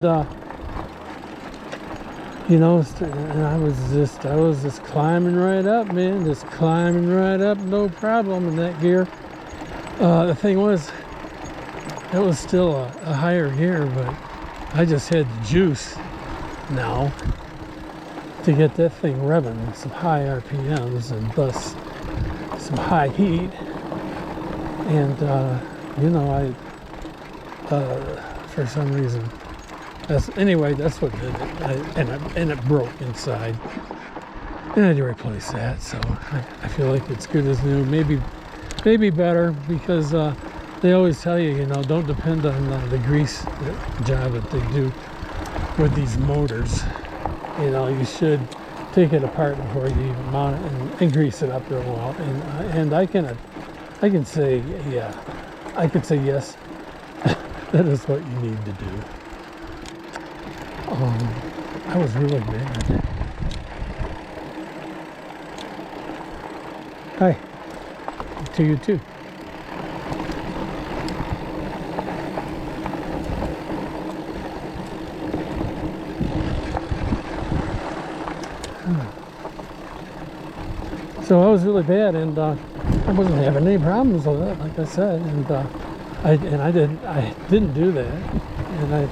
you know, and I was just climbing right up, man, just climbing right up, no problem in that gear. The thing was, it was still a higher gear, but I just had the juice now to get that thing revving with some high RPMs and thus some high heat. And you know, for some reason, that's what did it. And it broke inside, and I had to replace that. So I feel like it's good as new. Maybe better, because they always tell you, you know, don't depend on the grease job that they do with these motors. You know, you should take it apart before you even mount it and grease it up real well. And I can say, yeah, I could say yes. That is what you need to do. I was really bad. Hi. To you too. So I was really bad, and I wasn't having any problems with it, like I said, and I didn't do that, and I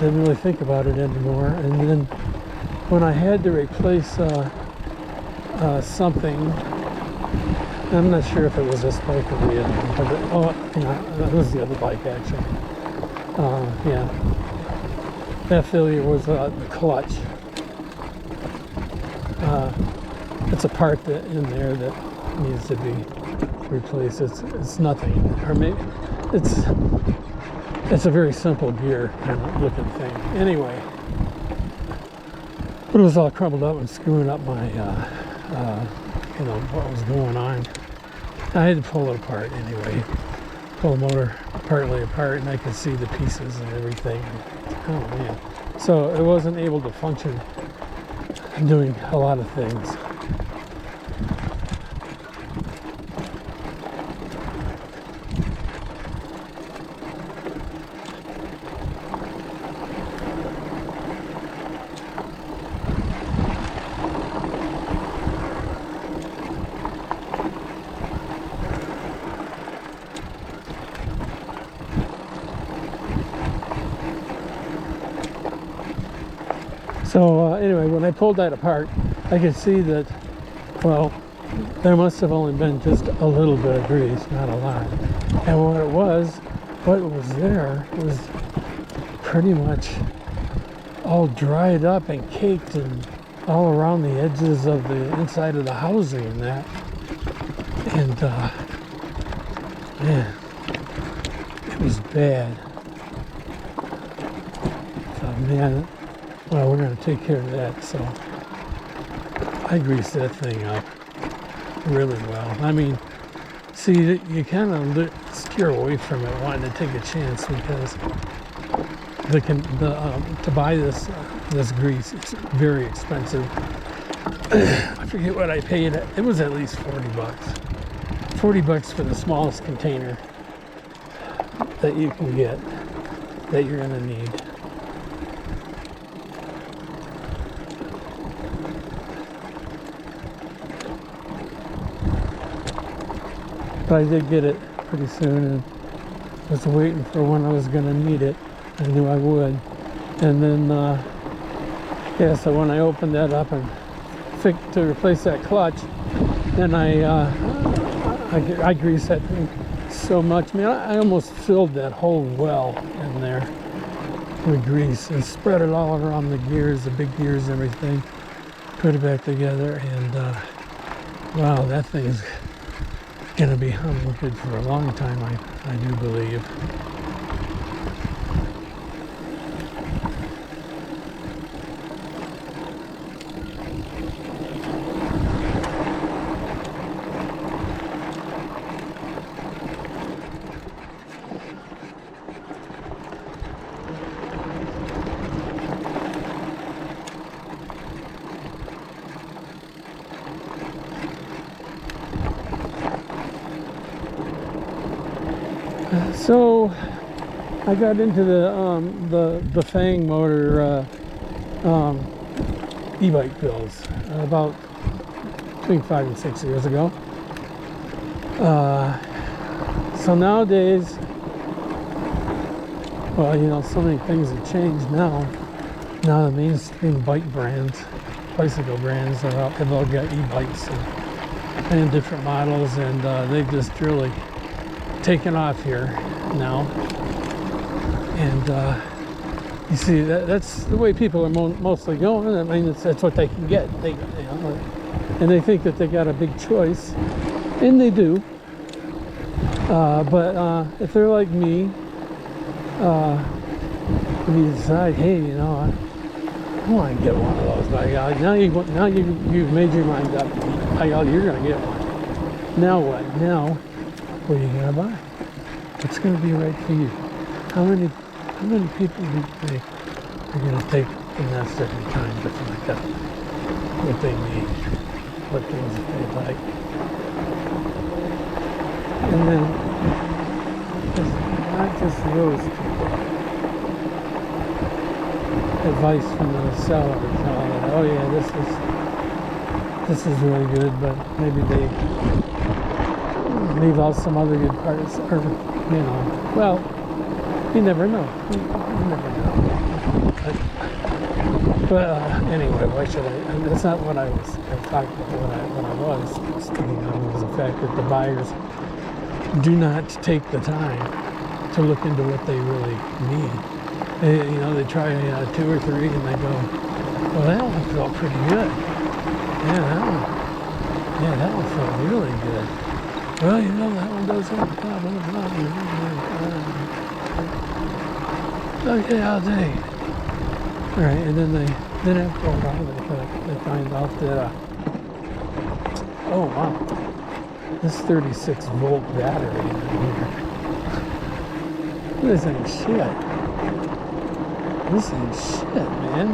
didn't really think about it anymore. And then when I had to replace something, I'm not sure if it was this bike or the other, but it was the other bike actually. Yeah, that failure was the clutch. It's a part that in there that needs to be replaced. It's nothing, or maybe it's a very simple gear kind of looking thing. Anyway, but it was all crumbled up and screwing up my, you know, what was going on. I had to pull it apart anyway. Pull the motor partly apart, and I could see the pieces and everything. Oh man! So it wasn't able to function doing a lot of things. So anyway, when I pulled that apart, I could see that, well, there must have only been just a little bit of grease, not a lot. And what was there was pretty much all dried up and caked and all around the edges of the inside of the housing and that. And man, it was bad. So man, well, we're going to take care of that. So I greased that thing up really well. I mean, see, you kind of steer away from it, wanting to take a chance, because to buy this grease, it's very expensive. I forget what I paid. It was at least $40. $40 for the smallest container that you can get, that you're going to need. But I did get it pretty soon, and was waiting for when I was going to need it. I knew I would. And then, yeah, so when I opened that up and to replace that clutch, then I greased that thing so much. Man, I almost filled that whole well in there with grease and spread it all around the gears, the big gears and everything. Put it back together, and wow, that thing's gonna be humming good for a long time, I do believe. So I got into the Fang motor e-bike builds about between 5 and 6 years ago. So nowadays, well, you know, so many things have changed now. Now the mainstream bike brands, bicycle brands, have all got e-bikes and different models, and they've just really taken off here now. And you see, that's the way people are mostly going. I mean, that's what they can get. You know, and they think that they got a big choice, and they do. But if they're like me, when you decide, hey, you know, I want to get one of those. Now you've made your mind up. You're going to get one. Now what? Now, what are you going to buy? What's going to be right for you? How many people do you think are going to take and invest their time to find out what they need, what things that they like? And then it's not just those people. Advice from the sellers, oh yeah, this is really good, but maybe they leave out some other good parts, or you know, well, you never know. You never know. But anyway, why should I? That's not what I was talking about. What I was speaking on was the fact that the buyers do not take the time to look into what they really need. You know, they try 2 or 3 and they go, well, that one felt pretty good. Yeah, that one felt really good. Well, you know, that one does have blah, blah, blah. Okay, I'll take. All right, and then after a while they find out that, oh wow, this 36-volt battery in here. This ain't shit. This ain't shit, man.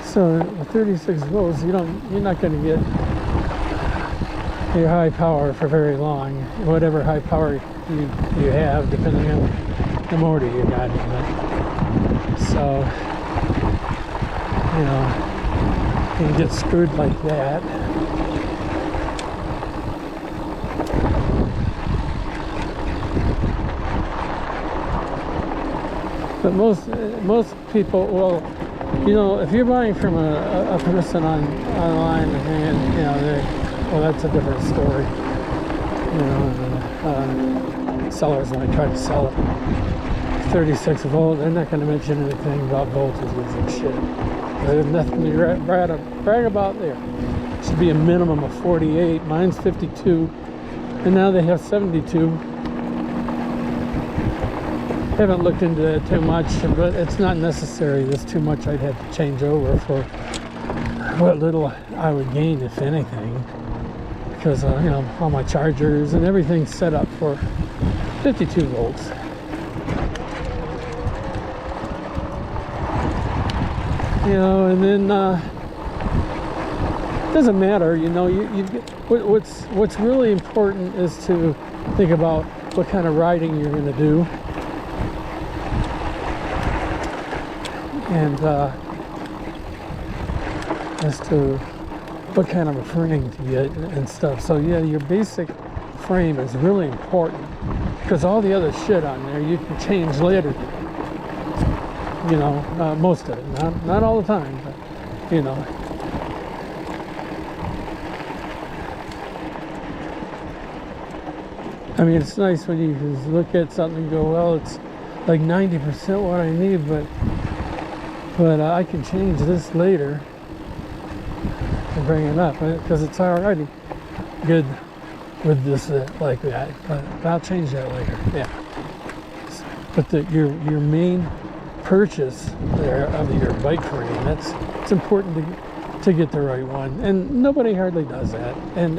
So with 36 volts, you're not going to get your high power for very long. Whatever high power you have, depending on the motor you got in it. So, you know, you can get screwed like that. But most people, well, you know, if you're buying from a person online, and you know, well, that's a different story. You know, sellers, when I try to sell it 36 volt, they're not going to mention anything about voltages and shit. There's nothing to brag about there. It should be a minimum of 48. Mine's 52, and now they have 72. Haven't looked into that too much, but it's not necessary. There's too much I'd have to change over for what little I would gain, if anything, because you know, all my chargers and everything's set up for 52 volts. You know, and then doesn't matter. You know, what's really important is to think about what kind of riding you're going to do. And as to what kind of a frame to get and stuff. So yeah, your basic frame is really important, because all the other shit on there you can change later. You know, most of it, not all the time, but you know. I mean, it's nice when you just look at something and go, well, it's like 90% what I need, but I can change this later and bring it up, because it's already good with this like that. But I'll change that later. Yeah. But your main purchase there of your bike frame, it's important to get the right one, and nobody hardly does that. And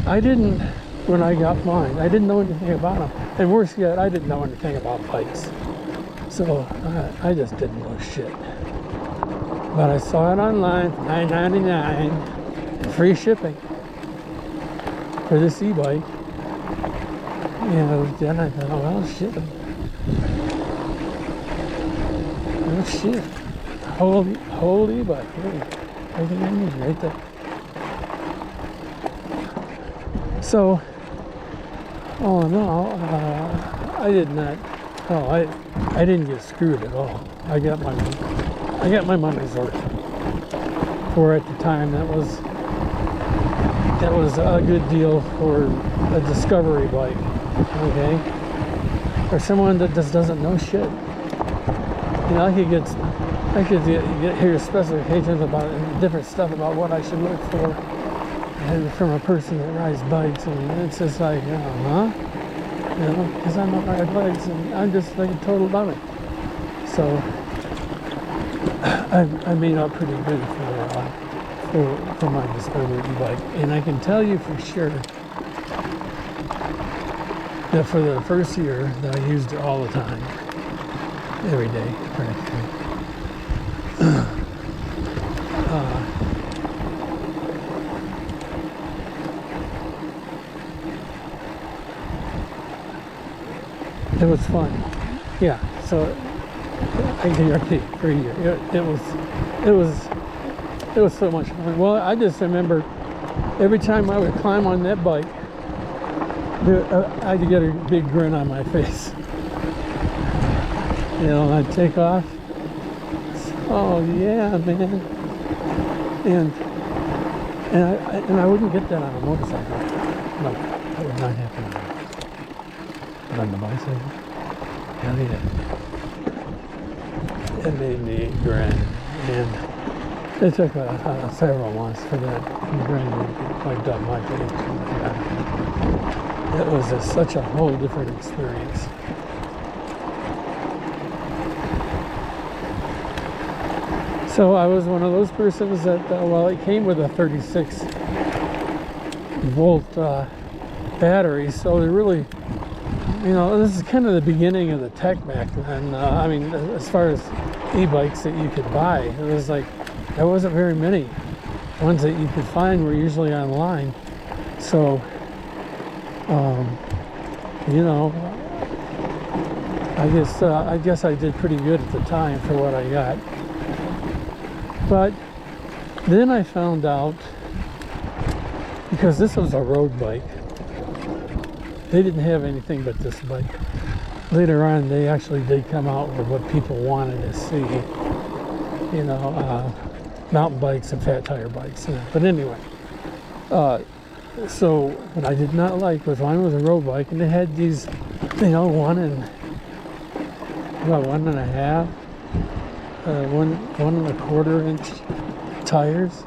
I didn't, when I got mine, I didn't know anything about them. And worse yet, I didn't know anything about bikes. So I just didn't know shit. But I saw it online for $9.99, free shipping for this e-bike. And then I thought, well, shit. Oh shit. Whole e-bike. Everything I need right there. So, all in all, I did not. Oh, I didn't get screwed at all. I got my money's worth. For at the time, that was a good deal for a discovery bike. Okay, for someone that just doesn't know shit. You know, I could hear specifications about different stuff about what I should look for, and from a person that rides bikes, and it's just like, huh? You know, because I don't ride bikes, and I'm just like a total dummy. So I made out pretty good for my discovery bike, and I can tell you for sure that for the first year that I used it all the time, every day practically. It was fun. Yeah, so I guarantee for a year. It was so much fun. Well, I just remember every time I would climb on that bike, I'd get a big grin on my face. You know, I'd take off. Oh yeah, man. And I wouldn't get that on a motorcycle. No, that would not happen. But on the bicycle, hell yeah. It made me grin, and it took several months for that grin to get wiped off my face. It was such a whole different experience. So I was one of those persons that, well, it came with a 36 volt battery, so they really, you know, this is kind of the beginning of the tech back then. I mean, as far as e-bikes that you could buy, it was like, there wasn't very many. Ones that you could find were usually online. So, you know, I guess I did pretty good at the time for what I got. But then I found out, because this was a road bike, they didn't have anything but this bike. Later on, they actually did come out with what people wanted to see, you know, mountain bikes and fat tire bikes. But anyway, so what I did not like was mine was a road bike, and it had these, you know, 1.5, 1.25 inch tires.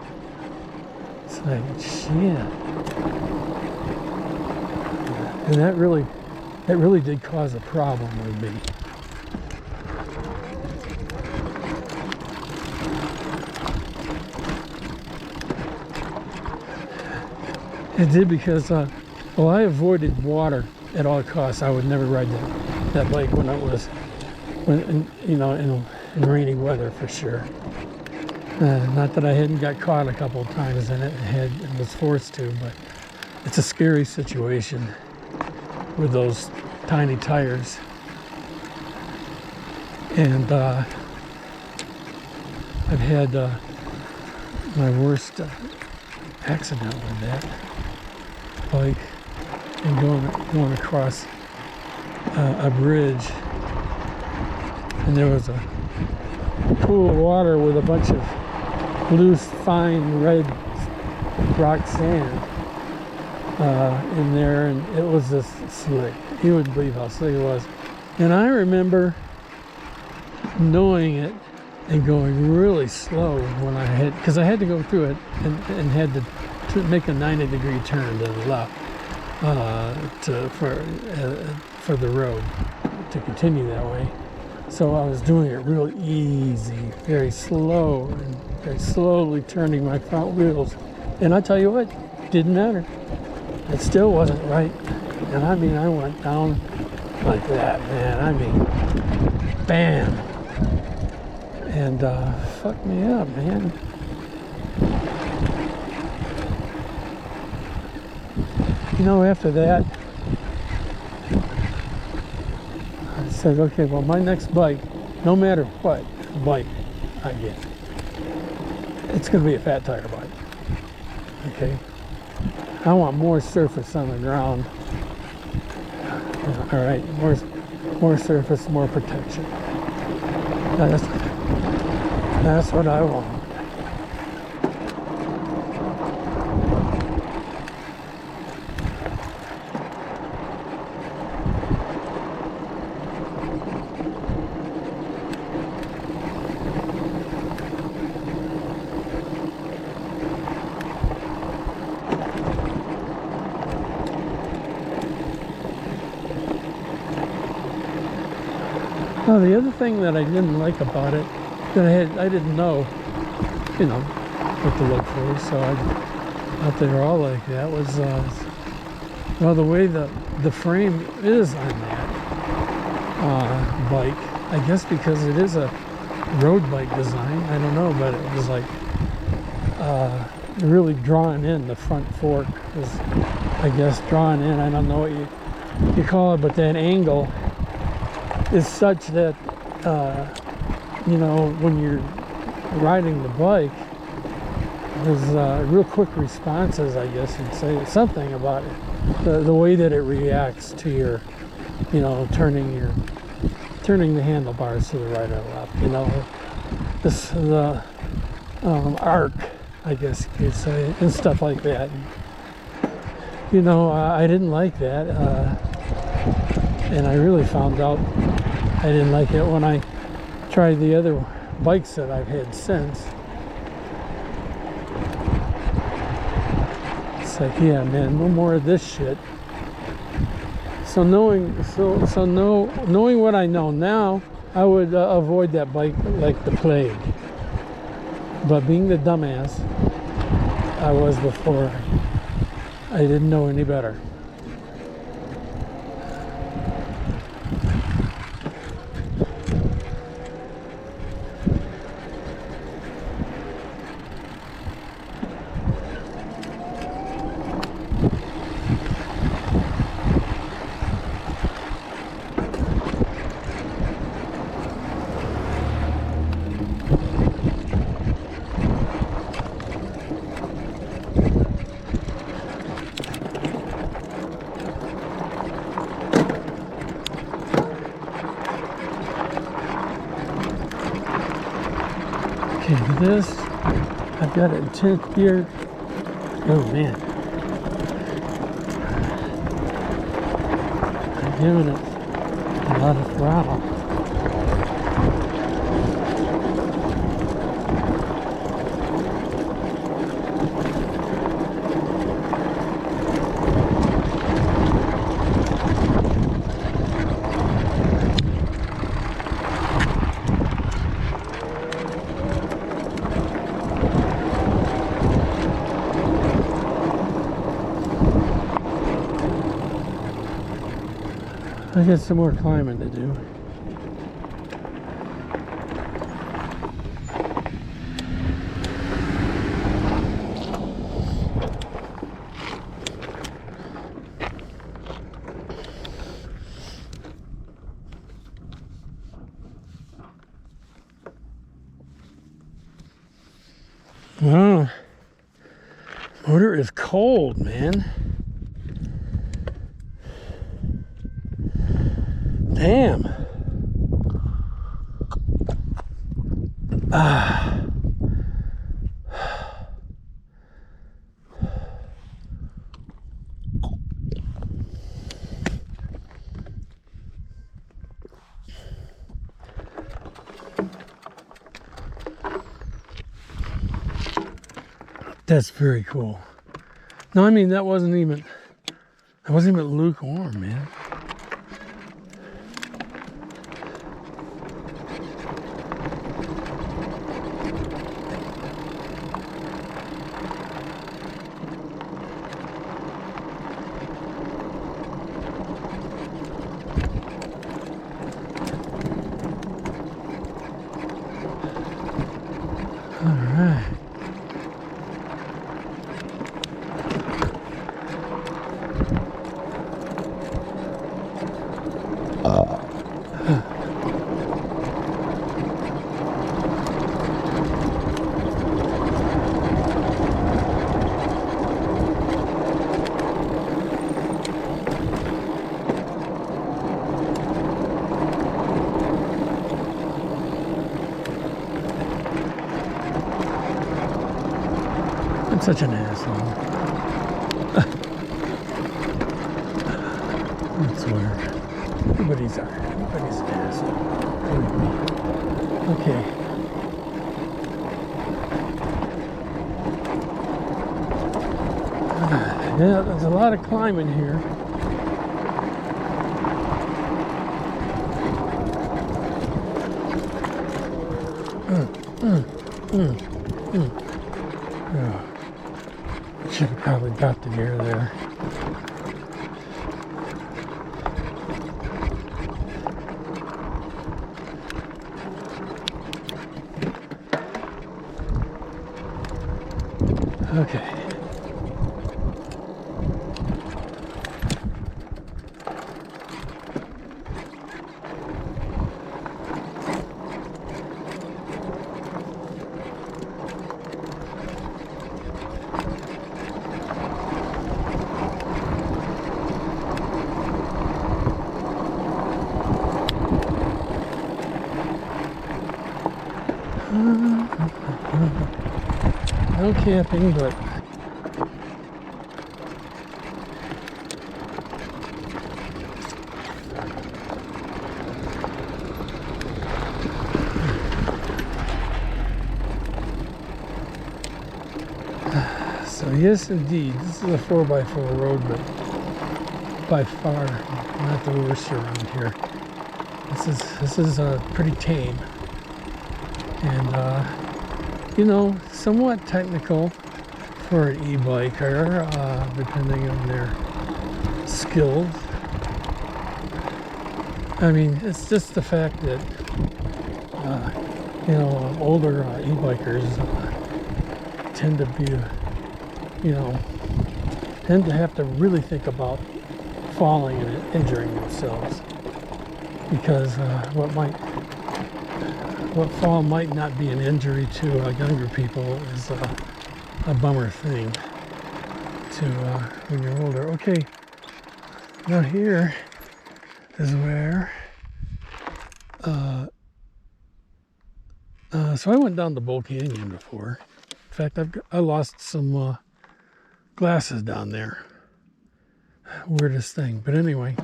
It's like, shit. And that really did cause a problem with me. It did because, well, I avoided water at all costs. I would never ride that bike when you know, in rainy weather for sure. Not that I hadn't got caught a couple of times in it and was forced to, but it's a scary situation with those tiny tires. And I've had my worst accident with that bike, and going across a bridge, and there was a pool of water with a bunch of loose, fine red rock sand in there, and it was just slick. You wouldn't believe how slick it was. And I remember knowing it and going really slow when because I had to go through it and had to make a 90-degree turn to the left for the road to continue that way. So I was doing it real easy, very slow, and very slowly turning my front wheels. And I tell you what, didn't matter. it still wasn't right. And I mean, I went down like that, man. I mean, bam. And fucked me up, man. You know, after that, I said, okay, well, my next bike, no matter what bike I get, it's going to be a fat tire bike. Okay? I want more surface on the ground. All right, more surface, more protection. That's what I want. Now, the other thing that I didn't like about it, that I didn't know, you know, what to look for, so I thought they were all like that, was, well, the way the frame is on that bike, I guess because it is a road bike design, I don't know, but it was like really drawn in. The front fork was, I guess, drawn in. I don't know what you call it, but that angle is such that you know, when you're riding the bike, there's real quick responses, I guess you'd say, something about it, the way that it reacts to your, you know, turning the handlebars to the right or left, you know, the arc, I guess you could say, and stuff like that. You know, I didn't like that, and I really found out I didn't like it when I tried the other bikes that I've had since. It's like, yeah, man, no more of this shit. So knowing what I know now, I would avoid that bike like the plague. But being the dumbass I was before, I didn't know any better. Okay, this, I've got it in 10th gear. Oh man. I'm giving it a lot of throttle. I got some more climbing to do. Wow, motor is cold, man. Damn. That's very cool. No, I mean, that wasn't even lukewarm, man. I'm such an asshole. I swear. Everybody's an asshole. Including me. Okay. Yeah, there's a lot of climbing here. Oh, should have probably got the gear there. Okay. No camping, but so yes, indeed, this is a 4x4 road, but by far not the worst around here. This is pretty tame, and you know, somewhat technical for an e-biker, depending on their skills. I mean, it's just the fact that you know, older e-bikers tend to be, you know, tend to have to really think about falling and injuring themselves, because what fall might not be an injury to younger people is a bummer thing to when you're older. Okay, now here is where so I went down the Bull Canyon before. In fact, I lost some glasses down there. Weirdest thing, but anyway.